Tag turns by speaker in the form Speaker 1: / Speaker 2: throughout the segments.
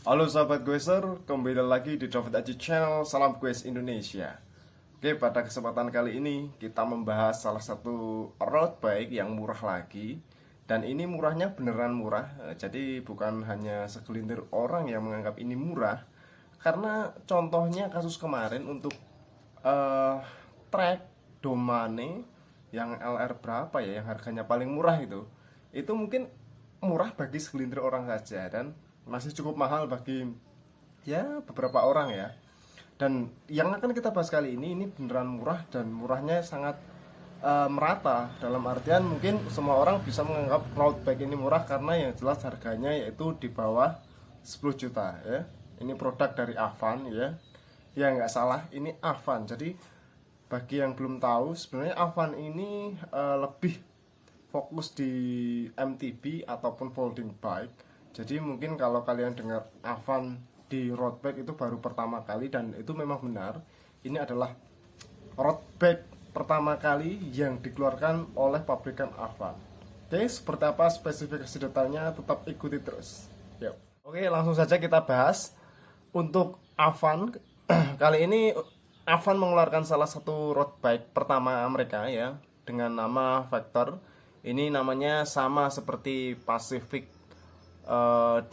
Speaker 1: Halo sahabat Quester, kembali lagi di David Aji Channel, salam quest Indonesia. Oke, pada kesempatan kali ini kita membahas salah satu road bike yang murah lagi. Dan ini murahnya beneran murah, jadi bukan hanya segelintir orang yang menganggap ini murah. Karena contohnya kasus kemarin untuk eh trek Domane yang LR berapa ya, yang harganya paling murah itu mungkin murah bagi segelintir orang saja dan masih cukup mahal bagi ya beberapa orang ya. Dan yang akan kita bahas kali ini beneran murah dan murahnya sangat merata, dalam artian mungkin semua orang bisa menganggap road bike ini murah karena yang jelas harganya yaitu di bawah 10 juta ya. Ini produk dari Avan ya. Ya nggak salah, ini Avan. Jadi bagi yang belum tahu, sebenarnya Avan ini lebih fokus di MTB ataupun folding bike. Jadi mungkin kalau kalian dengar Avan di road bike itu baru pertama kali, dan itu memang benar. Ini adalah road bike pertama kali yang dikeluarkan oleh pabrikan Avan. Oke, seperti apa spesifikasi detailnya, tetap ikuti terus. Yuk. Oke, langsung saja kita bahas. Untuk Avan kali ini, Avan mengeluarkan salah satu road bike pertama mereka ya, dengan nama Vector. Ini namanya sama seperti Pacific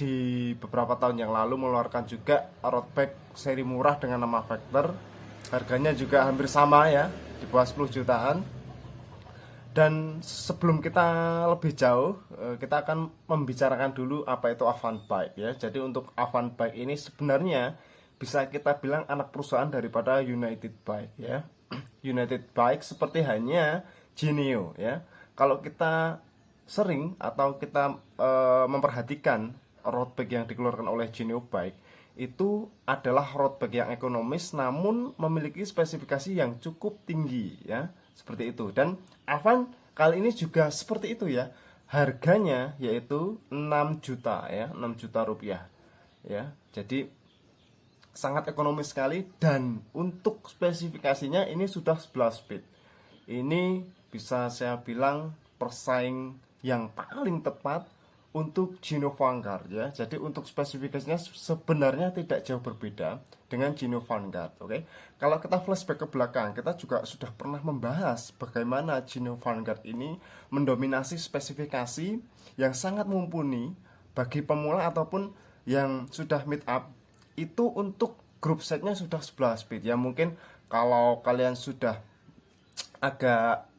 Speaker 1: di beberapa tahun yang lalu mengeluarkan juga road bike seri murah dengan nama Vector. Harganya juga hampir sama ya, di bawah 10 jutaan. Dan sebelum kita lebih jauh, kita akan membicarakan dulu apa itu Avan Bike ya. Jadi untuk Avan Bike ini sebenarnya bisa kita bilang anak perusahaan daripada United Bike ya. United Bike seperti hanya Genio ya. Kalau kita sering atau kita memperhatikan road bike yang dikeluarkan oleh Genio Bike, itu adalah road bike yang ekonomis namun memiliki spesifikasi yang cukup tinggi ya, seperti itu. Dan Avan kali ini juga seperti itu ya. Harganya yaitu 6 juta ya, 6 juta rupiah ya. Jadi sangat ekonomis sekali, dan untuk spesifikasinya ini sudah 11 speed. Ini bisa saya bilang persaing yang paling tepat untuk Gino Vanguard ya. Jadi untuk spesifikasinya sebenarnya tidak jauh berbeda dengan Gino Vanguard. Oke. Kalau kita flashback ke belakang, kita juga sudah pernah membahas bagaimana Gino Vanguard ini mendominasi spesifikasi yang sangat mumpuni bagi pemula ataupun yang sudah meet up. Itu untuk grup setnya sudah 11 speed ya. Mungkin kalau kalian sudah agak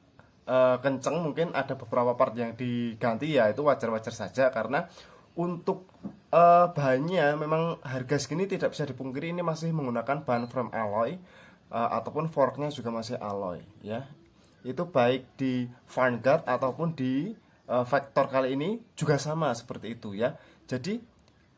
Speaker 1: kenceng, mungkin ada beberapa part yang diganti ya, itu wajar-wajar saja karena untuk bahannya memang harga segini tidak bisa dipungkiri ini masih menggunakan bahan frame alloy, ataupun forknya juga masih alloy ya. Itu baik di Vanguard ataupun di Vector kali ini juga sama seperti itu ya. Jadi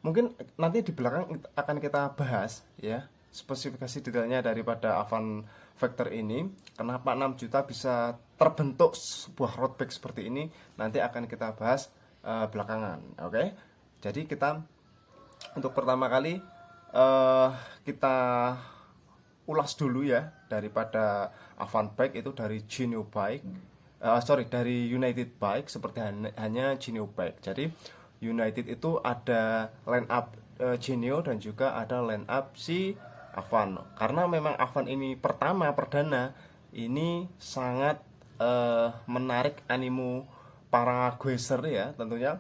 Speaker 1: mungkin nanti di belakang akan kita bahas ya spesifikasi detailnya daripada Avan Vector ini. Kenapa 6 juta bisa terbentuk sebuah road bike seperti ini, nanti akan kita bahas belakangan. Oke. Jadi kita untuk pertama kali kita ulas dulu ya daripada Avan Bike itu dari Genio Bike. Dari United Bike seperti hanya Genio Bike. Jadi United itu ada line up Genio dan juga ada line up si Avan. Karena memang Avan ini pertama perdana, ini sangat menarik animo para gueser ya, tentunya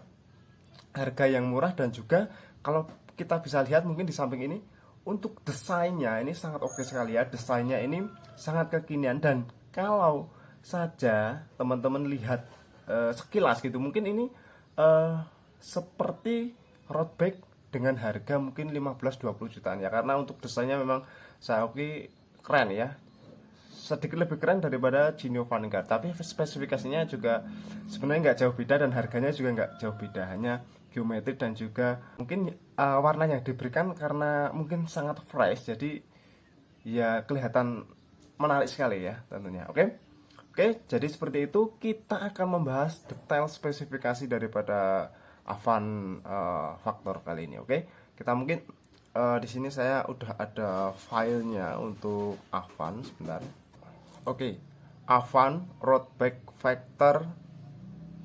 Speaker 1: harga yang murah. Dan juga kalau kita bisa lihat mungkin di samping ini, untuk desainnya ini sangat oke sekali ya. Desainnya ini sangat kekinian, dan kalau saja teman-teman lihat sekilas gitu, mungkin ini seperti road bike dengan harga mungkin 15-20 jutaan ya. Karena untuk desainnya memang saya oke keren ya, sedikit lebih keren daripada Genio Vanguard. Tapi spesifikasinya juga sebenarnya nggak jauh beda, dan harganya juga nggak jauh beda, hanya geometrik dan juga mungkin warna yang diberikan karena mungkin sangat fresh, jadi ya kelihatan menarik sekali ya tentunya. Oke, jadi seperti itu kita akan membahas detail spesifikasi daripada Avan Vector kali ini. Oke, kita mungkin di sini saya udah ada filenya untuk Avan sebentar. Oke, Avan Road Bike Vector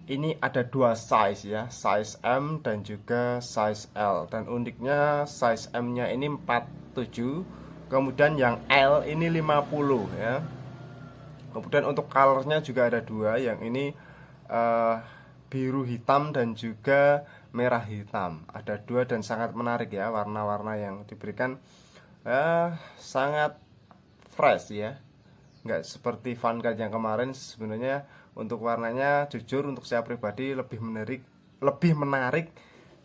Speaker 1: ini ada dua size ya, size M dan juga size L. Dan uniknya size M-nya ini 47, kemudian yang L ini 50 ya. Kemudian untuk colornya juga ada dua, yang ini biru hitam dan juga merah hitam. Ada dua dan sangat menarik ya, warna-warna yang diberikan sangat fresh ya, nggak seperti Vanguard yang kemarin. Sebenarnya untuk warnanya jujur untuk saya pribadi lebih menarik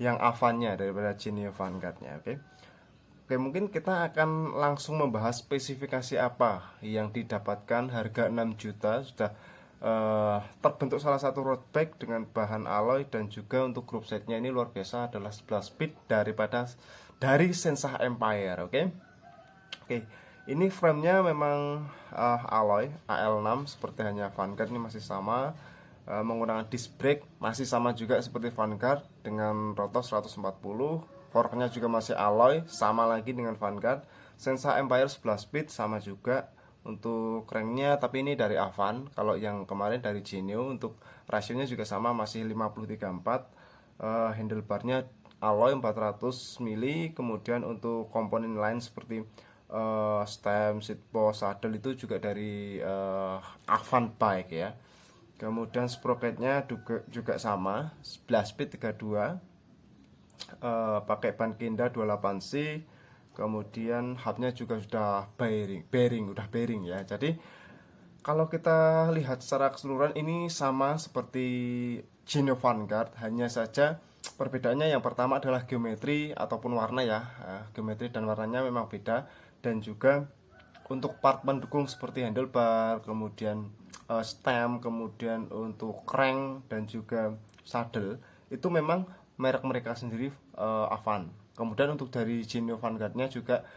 Speaker 1: yang Avannya daripada Genio Vanguardnya. Oke, mungkin kita akan langsung membahas spesifikasi apa yang didapatkan. Harga 6 juta sudah terbentuk salah satu road bike dengan bahan alloy, dan juga untuk group setnya ini luar biasa, adalah 11 speed dari Sensah Empire. Oke, ini framenya memang alloy AL6 seperti hanya Vanguard, ini masih sama, menggunakan disc brake masih sama juga seperti Vanguard dengan rotor 140. Forknya juga masih alloy, sama lagi dengan Vanguard. Sensah Empire 11 speed sama juga. Untuk cranknya, tapi ini dari Avan. Kalau yang kemarin dari Genio. Untuk rasionya juga sama, masih 50-34. Handlebarnya alloy 400 mili. Kemudian untuk komponen lain seperti stem, seat post, saddle itu juga dari Avan bike ya. Kemudian sprocketnya juga sama, 11 speed 32. Pakai ban Kenda 28C. Kemudian hubnya juga sudah bearing ya. Jadi kalau kita lihat secara keseluruhan ini sama seperti Genio Vanguard, hanya saja perbedaannya yang pertama adalah geometri ataupun warna ya. Geometri dan warnanya memang beda, dan juga untuk part pendukung seperti handlebar, kemudian stem, kemudian untuk crank dan juga saddle itu memang merek mereka sendiri, Avan. Kemudian untuk dari Genio Vanguardnya juga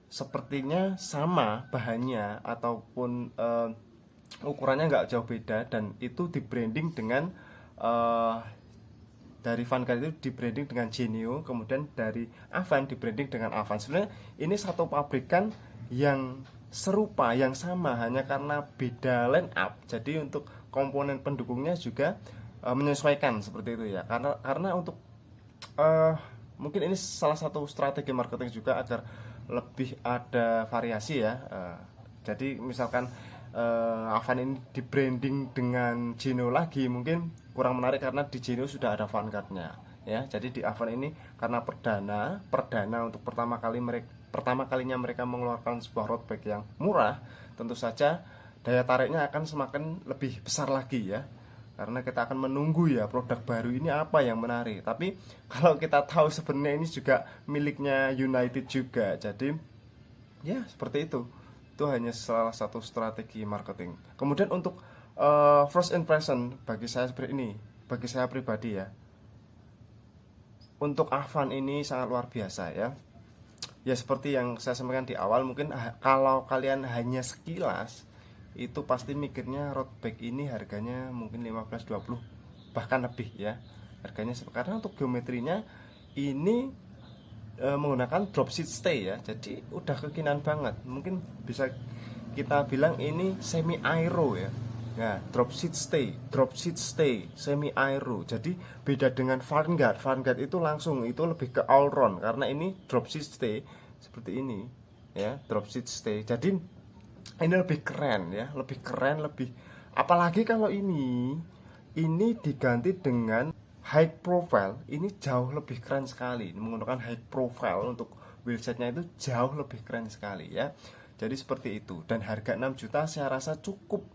Speaker 1: sepertinya sama bahannya ataupun ukurannya nggak jauh beda, dan itu di branding dengan dari Vanguard itu di branding dengan Genio, kemudian dari Avan di branding dengan Avan. Sebenarnya ini satu pabrikan yang serupa, yang sama, hanya karena beda line up. Jadi untuk komponen pendukungnya juga menyesuaikan seperti itu ya. Karena untuk mungkin ini salah satu strategi marketing juga agar lebih ada variasi ya. Jadi misalkan Avan ini di branding dengan Genio lagi mungkin kurang menarik, karena di Genio sudah ada Vanguardnya ya. Jadi di Avan ini karena perdana untuk pertama kalinya mereka mengeluarkan sebuah road bike yang murah, tentu saja daya tariknya akan semakin lebih besar lagi ya. Karena kita akan menunggu ya produk baru ini apa yang menarik. Tapi kalau kita tahu sebenarnya ini juga miliknya United juga. Jadi ya seperti itu. Itu hanya salah satu strategi marketing. Kemudian untuk first impression bagi saya seperti ini, bagi saya pribadi ya, untuk Avan ini sangat luar biasa ya. Ya seperti yang saya sampaikan di awal, mungkin kalau kalian hanya sekilas itu pasti mikirnya road bike ini harganya mungkin 15-20 bahkan lebih ya harganya, karena untuk geometrinya ini menggunakan drop seat stay ya. Jadi udah kekinian banget, mungkin bisa kita bilang ini semi aero ya. Nah, drop seat stay semi aero. Jadi beda dengan Vanguard itu langsung, itu lebih ke all round, karena ini drop seat stay seperti ini ya, drop seat stay. Jadi ini lebih keren ya, lebih keren, lebih apalagi kalau ini diganti dengan high profile, ini jauh lebih keren sekali. Menggunakan high profile untuk wheelsetnya itu jauh lebih keren sekali ya. Jadi seperti itu, dan harga 6 juta saya rasa cukup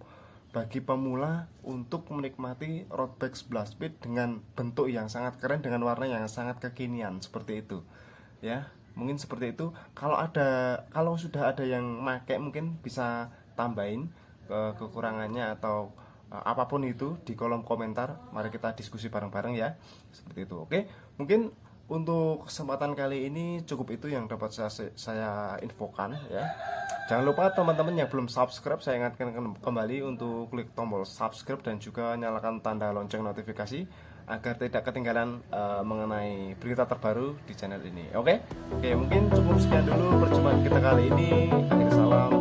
Speaker 1: bagi pemula untuk menikmati road bike 11 speed dengan bentuk yang sangat keren, dengan warna yang sangat kekinian seperti itu ya. Mungkin seperti itu. Kalau sudah ada yang make, mungkin bisa tambahin kekurangannya atau apapun itu di kolom komentar. Mari kita diskusi bareng-bareng ya. Seperti itu. Oke. Mungkin untuk kesempatan kali ini cukup itu yang dapat saya infokan ya. Jangan lupa teman-teman yang belum subscribe, saya ingatkan kembali untuk klik tombol subscribe dan juga nyalakan tanda lonceng notifikasi agar tidak ketinggalan mengenai berita terbaru di channel ini. Oke, mungkin cukup sekian dulu perjumpaan kita kali ini. Akhir salam.